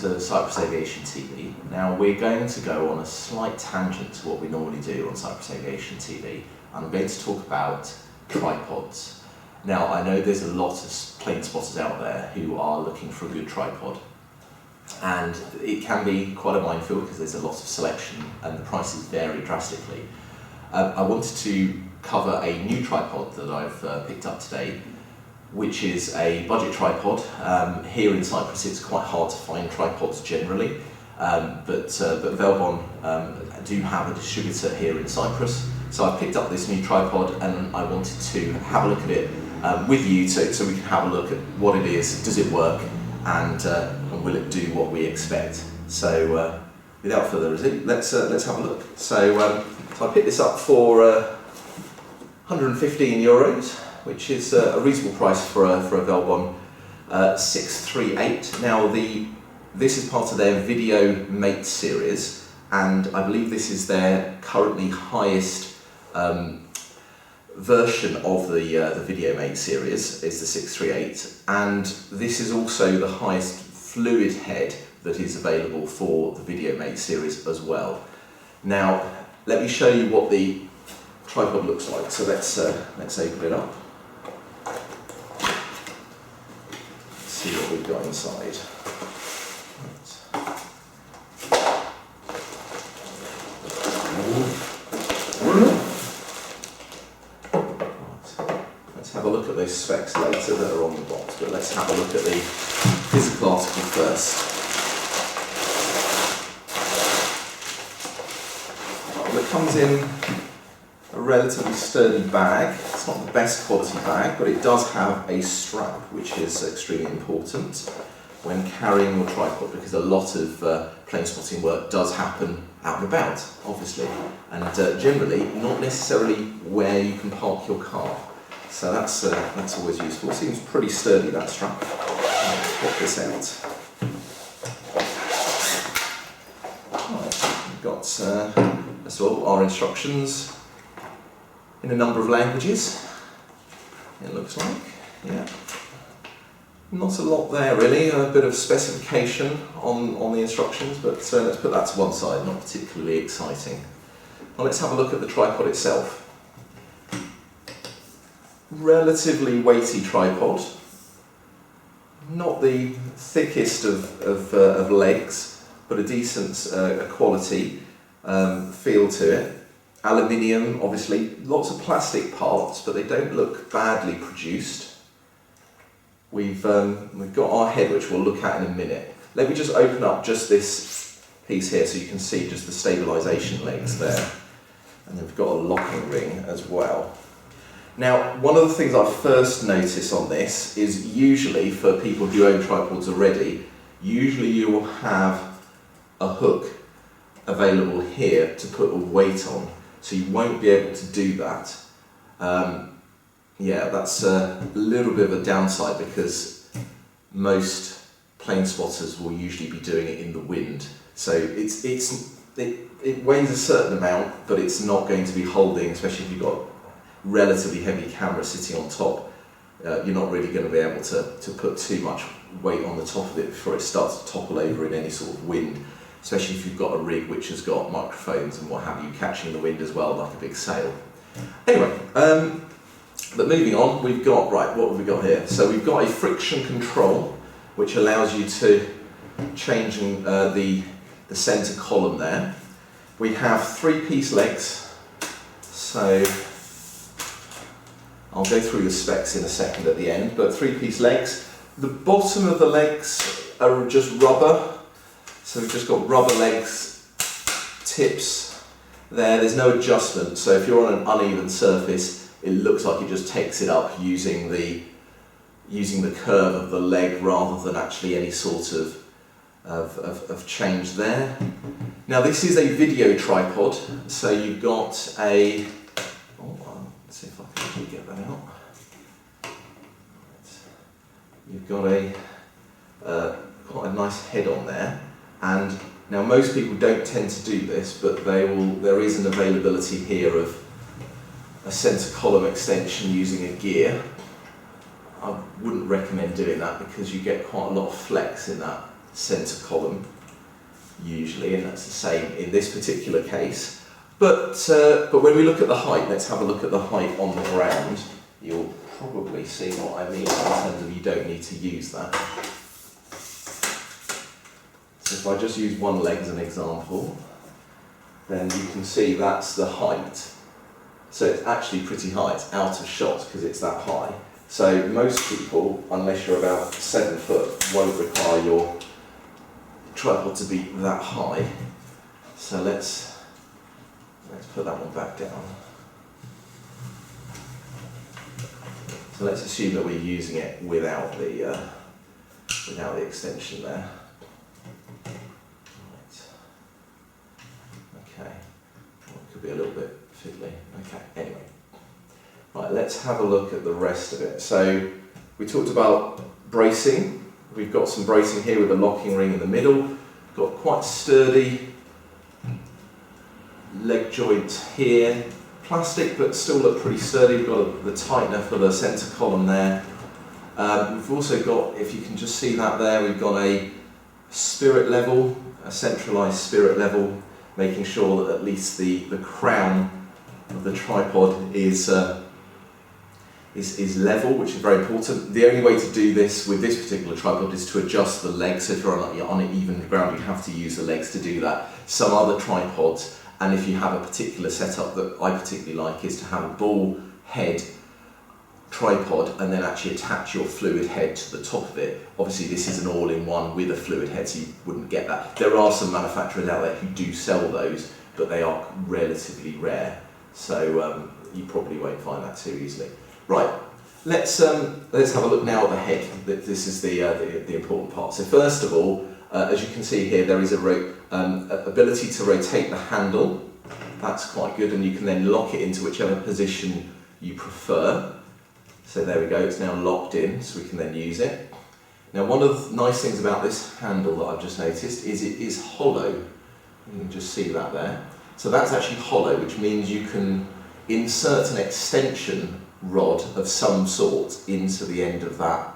to Cyprus Aviation TV. Now we're going to go on a slight tangent to what we normally do on Cyprus Aviation TV, and I'm going to talk about tripods. Now I know there's a lot of plane spotters out there who are looking for a good tripod, and it can be quite a minefield because there's a lot of selection and the prices vary drastically. I wanted to cover a new tripod that I've picked up today, which is a budget tripod. Here in Cyprus it's quite hard to find tripods generally, but Velbon do have a distributor here in Cyprus. So I picked up this new tripod and I wanted to have a look at it with you so we can have a look at what it is, does it work, and will it do what we expect. So without further ado, let's have a look. So I picked this up for 115 euros, which is a reasonable price for a Velbon 638. Now this is part of their VideoMate series, and I believe this is their currently highest version of the VideoMate series, is the 638, and this is also the highest fluid head that is available for the VideoMate series as well. Now let me show you what the tripod looks like. So let's open it up. See what we've got inside. Let's have a look at those specs later that are on the box, but let's have a look at the physical article first. Well, it comes in a relatively sturdy bag. It's not the best quality bag, but it does have a strap, which is extremely important when carrying your tripod, because a lot of plane spotting work does happen out and about, obviously, and generally not necessarily where you can park your car. So that's always useful. It seems pretty sturdy, that strap. Let's pop this out. Right, we've got first of all our instructions in a number of languages, it looks like. Yeah. Not a lot there really, a bit of specification on the instructions, but let's put that to one side, not particularly exciting. Well, let's have a look at the tripod itself. Relatively weighty tripod, not the thickest of legs, but a decent quality feel to it. Aluminium, obviously, lots of plastic parts, but they don't look badly produced. We've got our head, which we'll look at in a minute. Let me just open up just this piece here so you can see just the stabilisation legs there. And then we've got a locking ring as well. Now, one of the things I first notice on this is usually for people who own tripods already, usually you will have a hook available here to put a weight on. So you won't be able to do that. Yeah, that's a little bit of a downside because most plane spotters will usually be doing it in the wind. So it weighs a certain amount, but it's not going to be holding, especially if you've got relatively heavy camera sitting on top. You're not really going to be able to put too much weight on the top of it before it starts to topple over in any sort of wind. Especially if you've got a rig which has got microphones and what have you catching the wind as well, like a big sail. Anyway, but moving on, we've got, right, what have we got here? So we've got a friction control, which allows you to change the centre column there. We have 3-piece legs, so I'll go through the specs in a second at the end, but 3-piece legs. The bottom of the legs are just rubber. So we've just got rubber legs, tips there, there's no adjustment, so if you're on an uneven surface, it looks like it just takes it up using the curve of the leg rather than actually any sort of change there. Now this is a video tripod, so you've got a, let's see if I can actually get that out. You've got a quite a nice head on there. And now most people don't tend to do this, but there is an availability here of a centre column extension using a gear. I wouldn't recommend doing that because you get quite a lot of flex in that centre column usually, and that's the same in this particular case. But when we look at the height, let's have a look at the height on the ground. You'll probably see what I mean in terms of you don't need to use that. So if I just use one leg as an example, then you can see that's the height. So it's actually pretty high, it's out of shot because it's that high. So most people, unless you're about 7 foot, won't require your tripod to be that high. So let's put that one back down. So let's assume that we're using it without the extension there. Right. Okay. Well, it could be a little bit fiddly. Okay. Anyway. Right. Let's have a look at the rest of it. So we talked about bracing. We've got some bracing here with a locking ring in the middle. Got quite sturdy leg joint here. Plastic, but still look pretty sturdy. We've got the tightener for the centre column there. We've also got, if you can just see that there, we've got a spirit level, a centralised spirit level, making sure that at least the crown of the tripod is level, which is very important. The only way to do this with this particular tripod is to adjust the legs. So if you're on an even ground, you have to use the legs to do that. Some other tripods, and if you have a particular setup that I particularly like, is to have a ball head tripod and then actually attach your fluid head to the top of it. Obviously this is an all-in-one with a fluid head, so you wouldn't get that. There are some manufacturers out there who do sell those, but they are relatively rare, so you probably won't find that too easily. Right, let's have a look now at the head. This is the important part. So first of all, as you can see here, there is a ability to rotate the handle. That's quite good, and you can then lock it into whichever position you prefer. So there we go, it's now locked in, so we can then use it. Now one of the nice things about this handle that I've just noticed is it is hollow. You can just see that there. So that's actually hollow, which means you can insert an extension rod of some sort into the end of that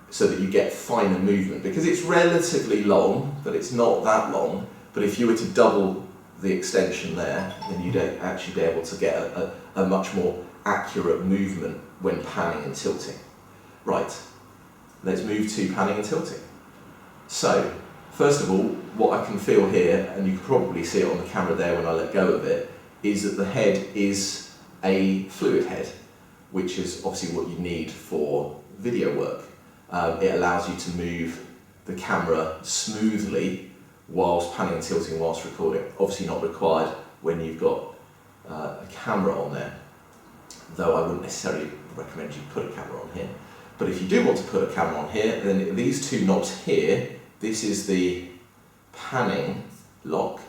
so that you get finer movement, because it's relatively long, but it's not that long. But if you were to double the extension there, then you'd actually be able to get a much more accurate movement when panning and tilting. Right, let's move to panning and tilting. So, first of all, what I can feel here, and you can probably see it on the camera there when I let go of it, is that the head is a fluid head, which is obviously what you need for video work. It allows you to move the camera smoothly whilst panning and tilting whilst recording. Obviously not required when you've got a camera on there, though I wouldn't necessarily recommend you put a camera on here. But if you do want to put a camera on here, then these two knobs here, this is the panning lock,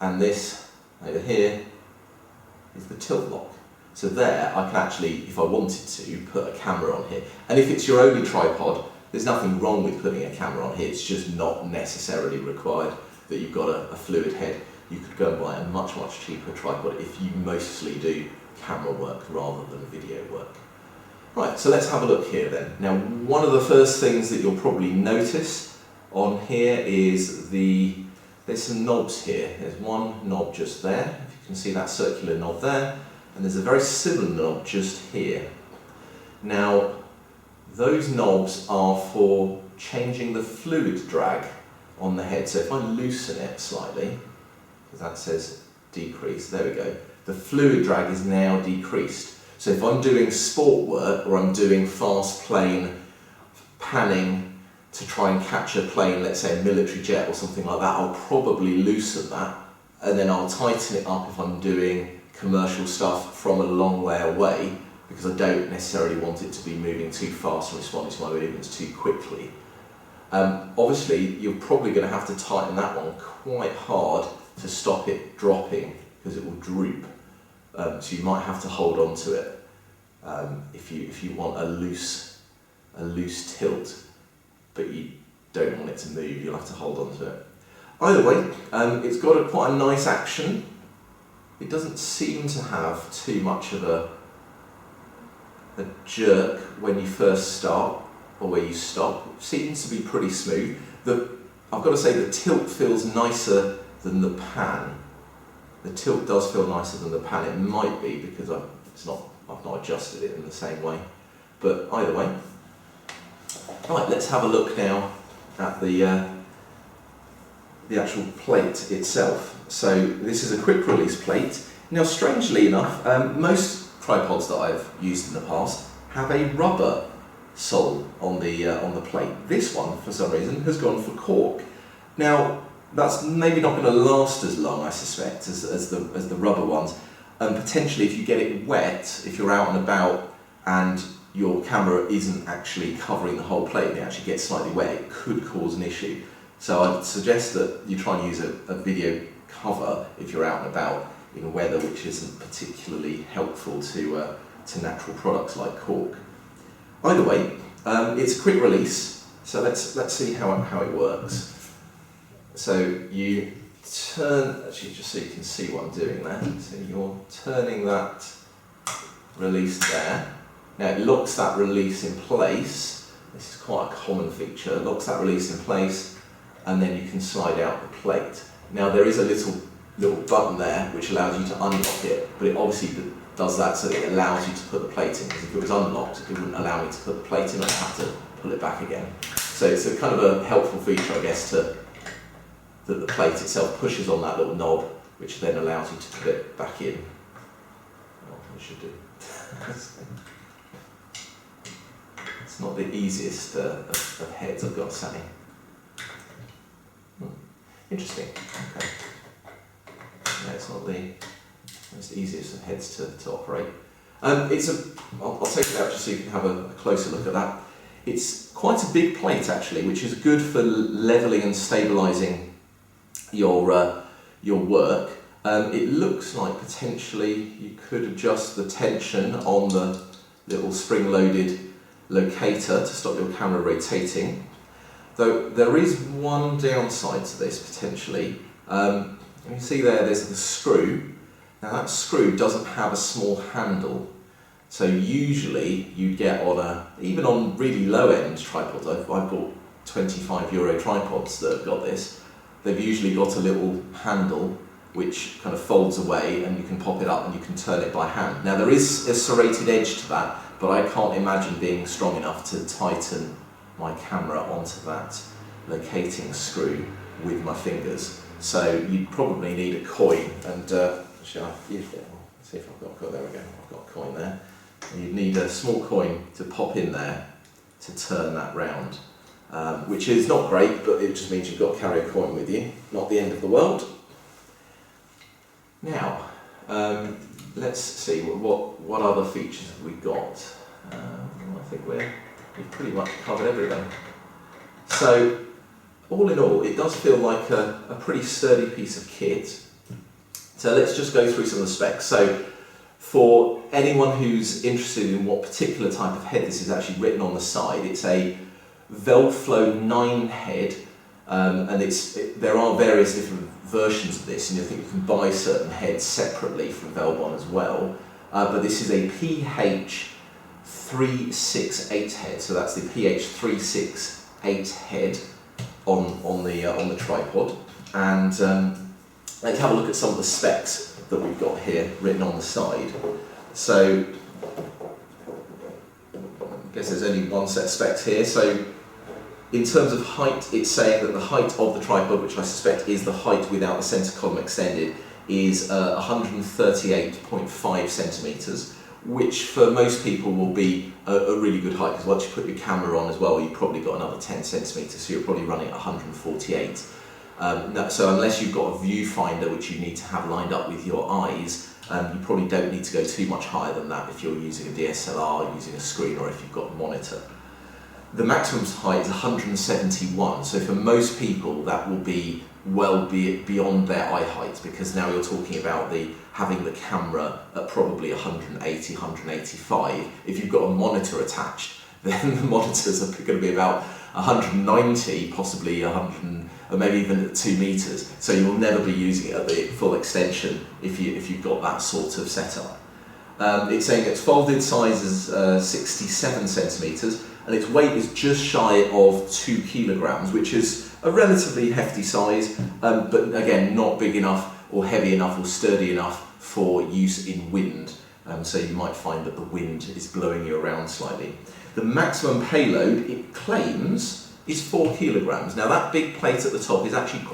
and this over here is the tilt lock. So there, I can actually, if I wanted to, put a camera on here. And if it's your only tripod, there's nothing wrong with putting a camera on here. It's just not necessarily required that you've got a fluid head. You could go and buy a much, much cheaper tripod if you mostly do camera work rather than video work. Right, so let's have a look here then. Now, one of the first things that you'll probably notice on here is there's some knobs here. There's one knob just there, if you can see that circular knob there, and there's a very similar knob just here. Now, those knobs are for changing the fluid drag on the head. So if I loosen it slightly, because that says decrease, there we go, the fluid drag is now decreased. So if I'm doing sport work or I'm doing fast plane panning to try and catch a plane, let's say a military jet or something like that, I'll probably loosen that, and then I'll tighten it up if I'm doing commercial stuff from a long way away, because I don't necessarily want it to be moving too fast and responding to my movements too quickly. Obviously, you're probably going to have to tighten that one quite hard to stop it dropping, because it will droop. So you might have to hold on to it if you want a loose tilt, but you don't want it to move. You'll have to hold on to it. Either way, it's got quite a nice action. It doesn't seem to have too much of a jerk when you first start or where you stop. It seems to be pretty smooth. I've got to say the tilt feels nicer than the pan. The tilt does feel nicer than the pan. It might be because I've not adjusted it in the same way. But either way. Right, let's have a look now at the actual plate itself. So this is a quick release plate. Now, strangely enough, most tripods that I've used in the past have a rubber sole on the plate. This one, for some reason, has gone for cork. Now, that's maybe not going to last as long, I suspect, as the rubber ones. And potentially, if you get it wet, if you're out and about and your camera isn't actually covering the whole plate and it actually gets slightly wet, it could cause an issue. So I'd suggest that you try and use a video cover if you're out and about in weather which isn't particularly helpful to natural products like cork. Either way, it's a quick release, so let's see how it works. So you turn, actually just so you can see what I'm doing there, so you're turning that release there. Now it locks that release in place. This is quite a common feature. It locks that release in place and then you can slide out the plate. Now there is a little button there which allows you to unlock it, but it obviously does that so that it allows you to put the plate in, because if it was unlocked it wouldn't allow me to put the plate in, I'd have to pull it back again. So it's a kind of a helpful feature, I guess, that the plate itself pushes on that little knob, which then allows you to put it back in. Well, I should do. It's not the easiest of heads, I've got to say. Interesting. Okay. Yeah, it's not the most easiest of heads to operate. I'll take it out just so you can have a closer look at that. It's quite a big plate actually, which is good for levelling and stabilising your work. It looks like potentially you could adjust the tension on the little spring-loaded locator to stop your camera rotating. Though there is one downside to this potentially. You can see there's the screw. Now that screw doesn't have a small handle, so usually you get even on really low-end tripods. I've bought €25 tripods that have got this. They've usually got a little handle which kind of folds away and you can pop it up and you can turn it by hand. Now there is a serrated edge to that, but I can't imagine being strong enough to tighten my camera onto that locating screw with my fingers. So you'd probably need a coin, and actually I've used it. Let's see if I've got, there we go, I've got a coin there. And you'd need a small coin to pop in there to turn that round, which is not great, but it just means you've got to carry a coin with you, not the end of the world. Now, let's see, what other features have we got? I think we've pretty much covered everything. So, all in all, it does feel like a pretty sturdy piece of kit. So let's just go through some of the specs. So, for anyone who's interested in what particular type of head this is actually written on the side, it's a Velbon 9 head, and there are various different versions of this, and I think you can buy certain heads separately from Velbon as well. But this is a PH368 head, so that's the PH368 head on the tripod. And let's have a look at some of the specs that we've got here written on the side. So I guess there's only one set of specs here. So in terms of height, it's saying that the height of the tripod, which I suspect is the height without the centre column extended, is 138.5 centimetres, which for most people will be a really good height, because once you put your camera on as well, you've probably got another 10 centimetres, so you're probably running at 148. So unless you've got a viewfinder which you need to have lined up with your eyes, you probably don't need to go too much higher than that if you're using a DSLR, using a screen, or if you've got a monitor. The maximum height is 171, so for most people that will be well beyond their eye height, because now you're talking about having the camera at probably 180, 185. If you've got a monitor attached, then the monitors are going to be about 190, possibly 100, or maybe even at 2 meters. So you'll never be using it at the full extension if you've got that sort of setup. It's saying its folded size is 67 centimeters, and its weight is just shy of 2 kilograms, which is a relatively hefty size, but again not big enough or heavy enough or sturdy enough for use in wind. So you might find that the wind is blowing you around slightly. The maximum payload, it claims, is 4 kilograms. Now that big plate at the top is actually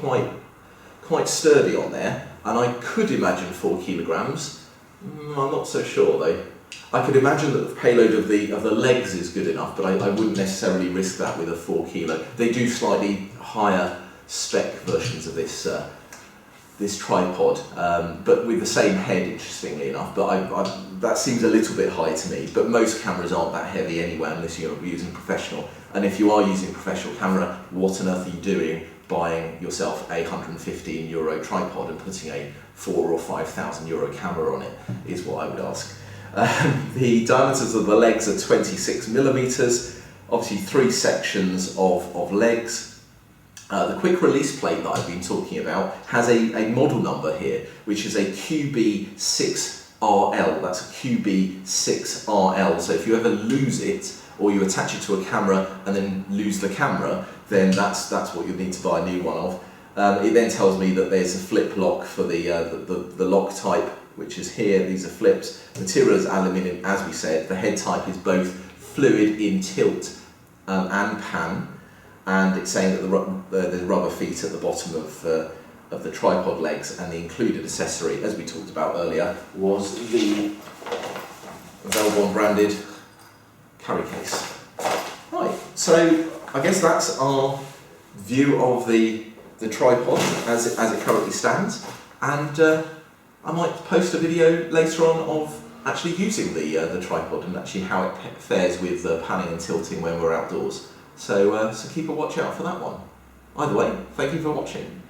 quite sturdy on there, and I could imagine 4 kilograms. I'm not so sure though. I could imagine that the payload of the legs is good enough, but I wouldn't necessarily risk that with a 4 kilo. They do slightly higher spec versions of this this tripod, but with the same head, interestingly enough. But that seems a little bit high to me. But most cameras aren't that heavy anyway, unless you're using professional. And if you are using a professional camera, what on earth are you doing buying yourself a €115 tripod and putting a €4,000 or €5,000 camera on it, is what I would ask. The diameters of the legs are 26 millimeters, obviously 3 sections of legs. The quick release plate that I've been talking about has a model number here, which is a QB6RL. That's a QB6RL. So if you ever lose it, or you attach it to a camera and then lose the camera, then that's what you'll need to buy a new one of. It then tells me that there's a flip lock for the lock type, which is here. These are flips. Material is aluminium, as we said. The head type is both fluid in tilt and pan, and it's saying that there's rubber feet at the bottom of the tripod legs, and the included accessory, as we talked about earlier, was the Velbon branded carry case. Right, so I guess that's our view of the tripod as it currently stands, and I might post a video later on of actually using the tripod and actually how it fares with panning and tilting when we're outdoors. So keep a watch out for that one. Either way, thank you for watching.